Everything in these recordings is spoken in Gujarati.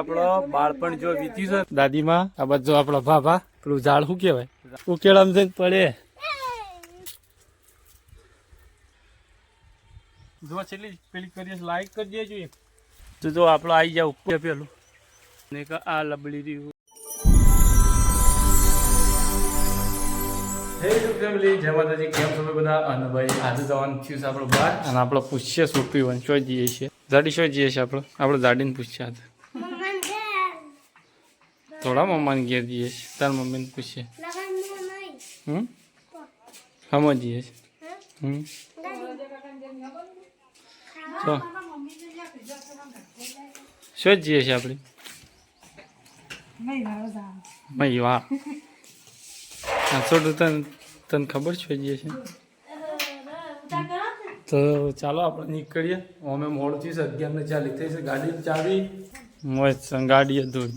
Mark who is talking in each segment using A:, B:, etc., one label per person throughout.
A: આપણો બાળપણ જો વીત્યું છે દાદીમાં આ બધો આપણો ભાભા પેલું ઝાડ શું કહેવાય ઉકેળામ જઈને પડે જો છેલ્લી પેલી કરીએ લાઈક કરી દેજો તો જો આપણો આવી જાય ઉપર પેલું ને આ લબડી રહ્યું. હે ફેમિલી, જય માતાજી, કેમ છો બધા? અને ભાઈ આજે જવાનું થયું છે આપણો બહાર અને આપણો પૂછીએ સોપી વન શો જઈએ છીએ જાડી શો જઈએ છીએ આપણે જાડીને પૂછીએ આજે થોડા મમ્માને ઘેર જઈએ છીએ તાર મમ્મીને પૂછીએ હમ જઈએ છીએ તો શું જઈએ છીએ આપણે મહી વાહ છોટું તને ખબર છે જઈએ છીએ તો ચાલો આપણે નીકળીએ. અમે મોડું થયું છે 11:40 થઈ છે. ગાડી ચાવી મોજ ગાડીએ દૂર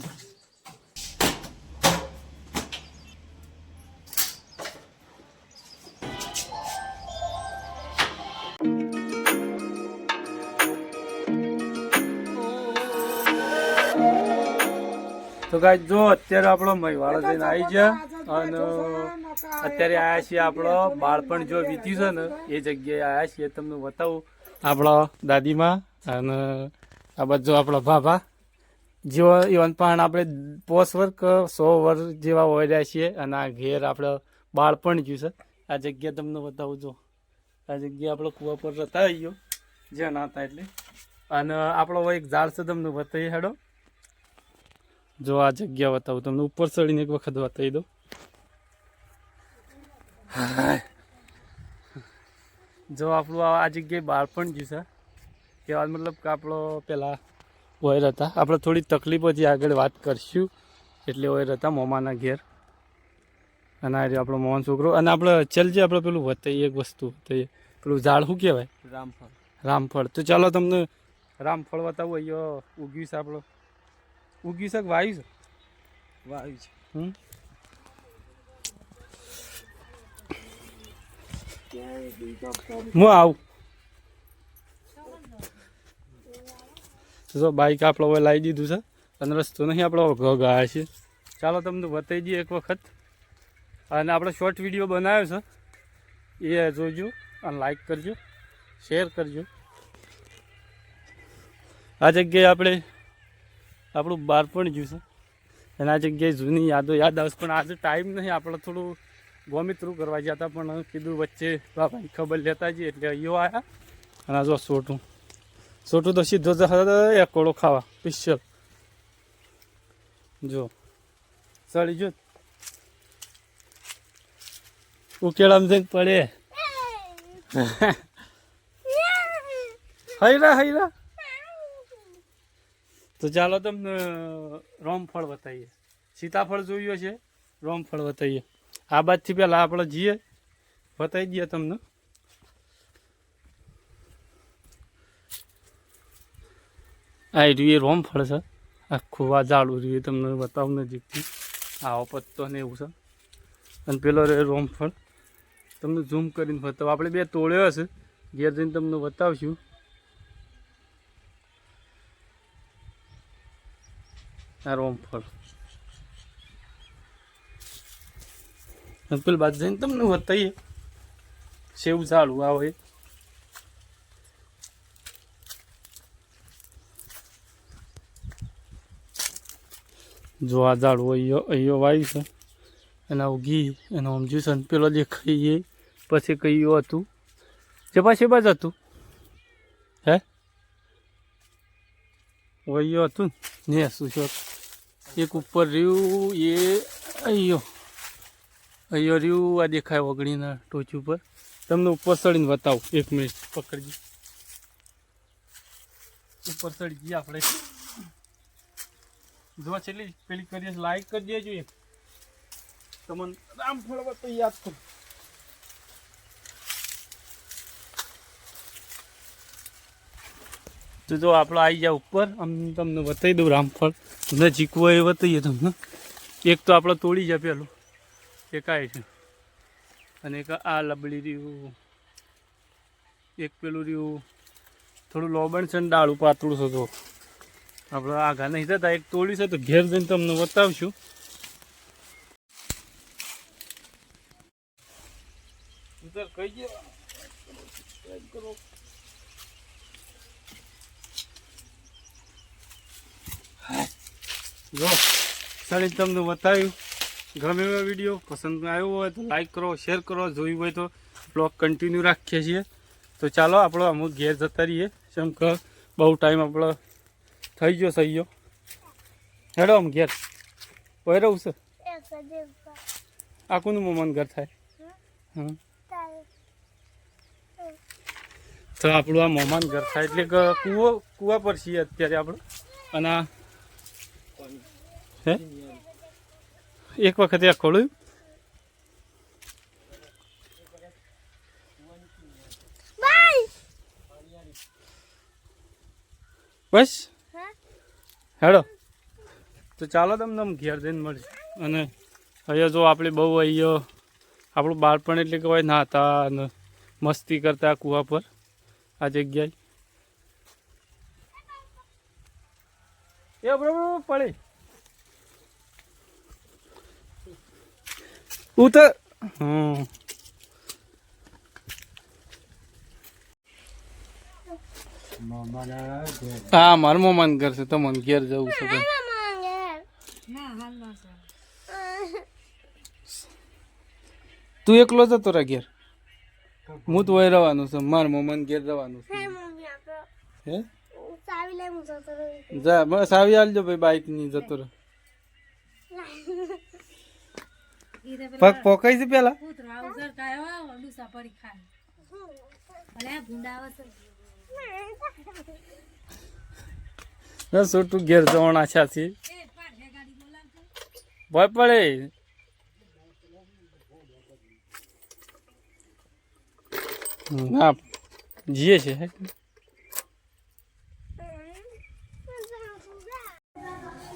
A: તો ગાય જો અત્યારે આપણો મહીવાળો જઈને આવી ગયા અને અત્યારે આવ્યા છીએ આપણો બાળપણ જો વીત્યું છે ને એ જગ્યાએ આવ્યા છીએ. તમને બતાવું આપણો દાદીમાં અને આ બધું આપણો ભાભા જેવો ઇવન પણ આપણે 5 વર્ષ કે 100 વર્ષ જેવા હોય રહ્યા છીએ અને આ ઘેર આપણે બાળપણ જ્યું છે. આ જગ્યા તમને બતાવું જો આ જગ્યા આપણો કૂવા પર રહેતા ગયો જ્યાં ના હતા એટલે અને આપણો એક ઝાડ છે તમને બતાવી હેડો જો આ જગ્યા બતાવું તમને ઉપર ચડીને એક વખત બતાવી દો. જો આપણું આ જગ્યાએ બાળપણ જ્યું છે કહેવા મતલબ કે આપણો પહેલાં વોયર હતા. આપણે થોડી તકલીફોથી આગળ વાત કરશું એટલે વોયર હતા મોમાના ઘેર અને આ આપણો મોહન છોકરો અને આપણે ચાલજે આપણે પેલું બતાવીએ એક વસ્તુ બતાવીએ પેલું ઝાડ શું કહેવાય રામફળ. તો ચાલો તમને રામફળ બતાવું. અહીંયા ઉગ્યું છે આપણો ઉગ્યું છે કે વાયુ છે? વાયુ છે. હું આવું તો બાઈક આપણે હવે લાવી દીધું છે અને રસ્તો નહીં આપણો ગયા છે. ચાલો તમને બતાવી દઈએ એક વખત અને આપણે શોર્ટ વિડીયો બનાવ્યો છે એ જોજો અને લાઈક કરજો, શેર કરજો. આ જગ્યાએ આપણે આપણું બાળપણ જ્યું છે અને આ જગ્યાએ જૂની યાદ આવશે પણ આજે ટાઈમ નહીં. આપણે થોડું ગોમિત્રું કરવા ગયા હતા પણ કીધું વચ્ચે બાપાની ખબર લેતા જઈએ એટલે અહીંયો આવ્યા અને આ જો સોટું તો સીધો એક કોળો ખાવા પિસ્ચર જો સળી જો ઉકેળામ જઈને પડે હૈરા. તો ચાલો તમને રામફળ બતાવીએ. સીતાફળ જોયું છે, રામફળ બતાવીએ. આ બાજથી પહેલાં આપણે જઈએ બતાવી દઈએ તમને. આ રહ્યું રામફળ છે આખું આ ઝાડું રહ્યું તમને બતાવું નજીકથી. આવો પત્તો ને એવું છે અને પેલો રહે રામફળ તમને ઝૂમ કરીને બતાવું. આપણે 2 તોડ્યો હશે ઘેર જઈને તમને બતાવશું. આ રામફળ પેલી બાજુ જઈને તમને બતાવીએ સેવ ઝાડું આવે જો આ ઝાડું અહીંયા વાવ્યું છે અને આવું ઘી અને સમજ્યું છે. પેલો દેખાઈએ પછી કયું હતું જે પાછી બાજ હતું હે વહીયો હતું ને શું છે એક ઉપર રહ્યું એ અહીંયા રહ્યું આ દેખાય ઓગણીના ટોચ ઉપર. તમને ઉપર ચડીને બતાવું 1 મિનિટ પકડજી. ઉપર ચડી જઈએ આપણે જો છેલ્લી પેલી કરીએ લાઈક કરી દેજો તમને રામફળ બતાવી યાદ કરું. તો જો આપણે આવી જાય ઉપર આમ તમને બતાવી દઉં રામફળ નજીક હોય એ બતાવીએ તમને. એક તો આપણે તોડી જાય પેલું એક આ છે અને એક આ લબડી રહ્યું એક પેલું રહ્યું થોડું લોબણ છે ને ડાળું પાતળું છે તો આપણે આગા નહીં થતા એક તોડ્યું છે તો ઘેર જઈને તમને બતાવશું. કઈ ગયો જો સાડી તમને બતાવ્યું. ગમે એવો વિડીયો પસંદ આવ્યો હોય તો લાઈક કરો, શેર કરો, જોયું હોય તો બ્લોગ કન્ટિન્યુ રાખીએ છીએ. તો ચાલો આપણો અમુક ઘેર જતા રહીએ, કેમ કે બહુ ટાઈમ આપણો થઈ ગયો સહી ગયો. હેડો આમ ઘેર કોઈ રહું છે આખું મન ઘર થાય. હા તો આપણું આ મહેમાન ઘર થાય એટલે કે કૂવા પર છીએ અત્યારે આપણે. અને હે એક વખત આ ખોલ્યું બસ. હેડો તો ચાલો તમને ઘેર જઈને મળે. અને અહીંયા જો આપણે બહુ અહીંયા આપણું બાળપણ એટલે કહેવાય નાહતા અને મસ્તી કરતા કૂવા પર આ જગ્યાએ. એ બરાબર પડે ઉતર. હા મારું મમાન ઘર છે, તમને ઘેર જવું છે. તું એકલો જતો રે ઘેર, હું તો વહી રહેવાનું છે, મારા મમાન ઘેર જવાનું છે. હે જા બસ આવી આલજો ભાઈ, બાઈક ની જતો રહે. પગ પોકાઈ છે પેલા છોટું ઘેર જવાના આશા છે. ભય પડે હા જીએ છે.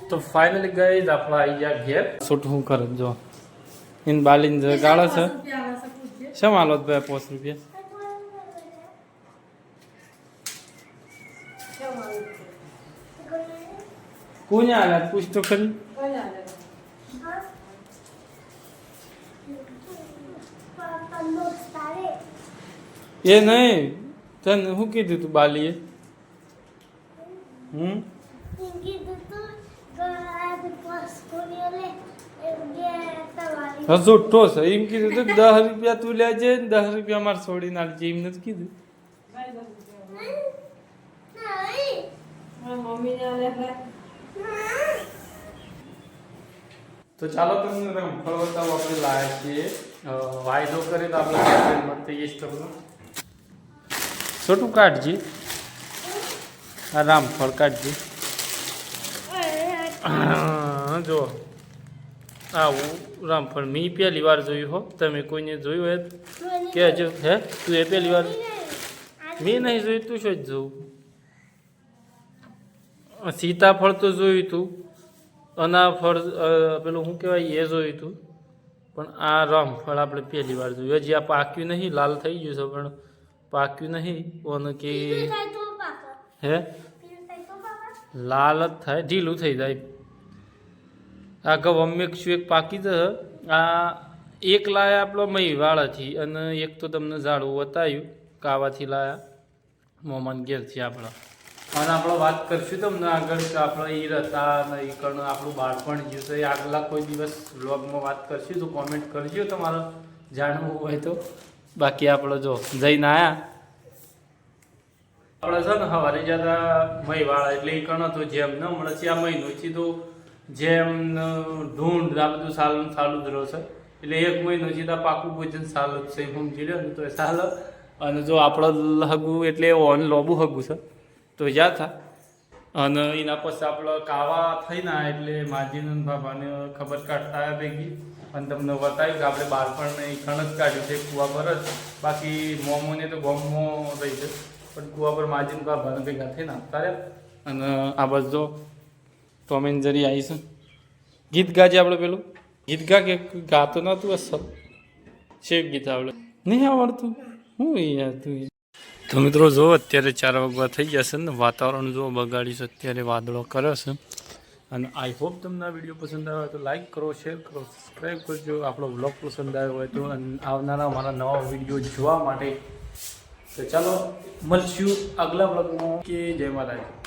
A: તો ફાઇનલી ગઈ આપણે આવી ગયા ઘેર. છોટું શું કરે જો એને બાલીને ગાળે છે. શેમ હાલો ભાઈ 5 રૂપિયા કોને હાલત પૂછ તો ખરી. એ નહીં તને શું કીધું તું બાલીએ? હજુ ટોસ એમ કીધું તું 10 રૂપિયા તું લેજે ને 10 રૂપિયા મારે છોડીને આલજે, એમ નથી કીધું. તો ચાલો તમને રામફળ બતાવો. આપણે લાયા છીએ, વાયદો કરે તો આપણે મળતી છોટું કાઢજી. આ રામફળ કાઢજી. જો આવું રામફળ મેં પહેલી વાર જોયું હો. તમે કોઈને જોયું હોય કહેજો. હે તું એ પહેલી વાર? મેં નહીં જોયું, તું શું જ જોવું. સીતાફળ તો જોયું તું, અનાફળ પેલું શું કહેવાય એ જોયું તું, પણ આ રામફળ આપણે પહેલી વાર જોયું. હજી આ પાક્યું નહીં, લાલ થઈ ગયું છે પણ પાક્યું નહીં. ઓને કે હે લાલ જ થાય, ઢીલું થઈ જાય. આ ગમે શું એક પાકી છે. આ એક લાયા આપણો મહીવાળાથી અને એક તો તમને ઝાડવું બતાવ્યું કાવાથી લાયા મોમાન ઘેરથી આપણા. અને આપણે વાત કરશું તમને આગળ કે આપણે એ હતા અને એ કણ આપણું બાળપણ જ્યું તો એ આગલા કોઈ દિવસ વ્લોગમાં વાત કરશું. તો કોમેન્ટ કરજો તમારે જાણવું હોય તો. બાકી આપણે જો જઈને આવ્યા આપણે છે ને સવારે જતા મહીવાળા એટલે એ કણ હતો જેમ ન મળે છે. આ મહિનોથી તો જેમ ઢૂંઢ આ બધું સાલું ચાલુ જ રહ્યો છે. એટલે 1 મહિનોથી તો પાકું ભોજન સાલ જ છે સમજી લો ને. તો એ સાલ. અને જો આપણે હગું એટલે ઓન લોબું હગું છે તો જ્યાં થા. અને એના પછી આપણે કાવા થઈને એટલે માજીને બાબાને ખબર કાઢતા આવ્યા ભેગી. અને તમને બતાવ્યું કે આપણે બાળપણને એ કણ જ કાઢ્યું છે કૂવા પર જ. બાકી મોમોને તો ગોમમાં રહી છે પણ કૂવા પર માજીને બાબાને ભેગા થઈને આપતા રહ્યા. અને આ બસ જો ટોમ એન્ડ જેરી આવી છે. ગીત ગાજે આપણે પેલું ગીત ગા કે ગાતો નહોતું અસલ છે ગીત આપણે નહીં આવડતું. હું યાર તું તો મિત્રો જો અત્યારે 4 વાગવા થઈ જશે ને વાતાવરણ જો બગાડી છે, અત્યારે વાદળો કરે છે. અને આઈ હોપ તમને આ વિડીયો પસંદ આવ્યો તો લાઈક કરો, શેર કરો, સબસ્ક્રાઈબ કરજો. આપણો વ્લોગ પસંદ આવ્યો હોય તો આવનારા મારા નવા વિડીયો જોવા માટે. તો ચાલો મળશું આગલા વ્લોગમાં. કે જય માતાજી.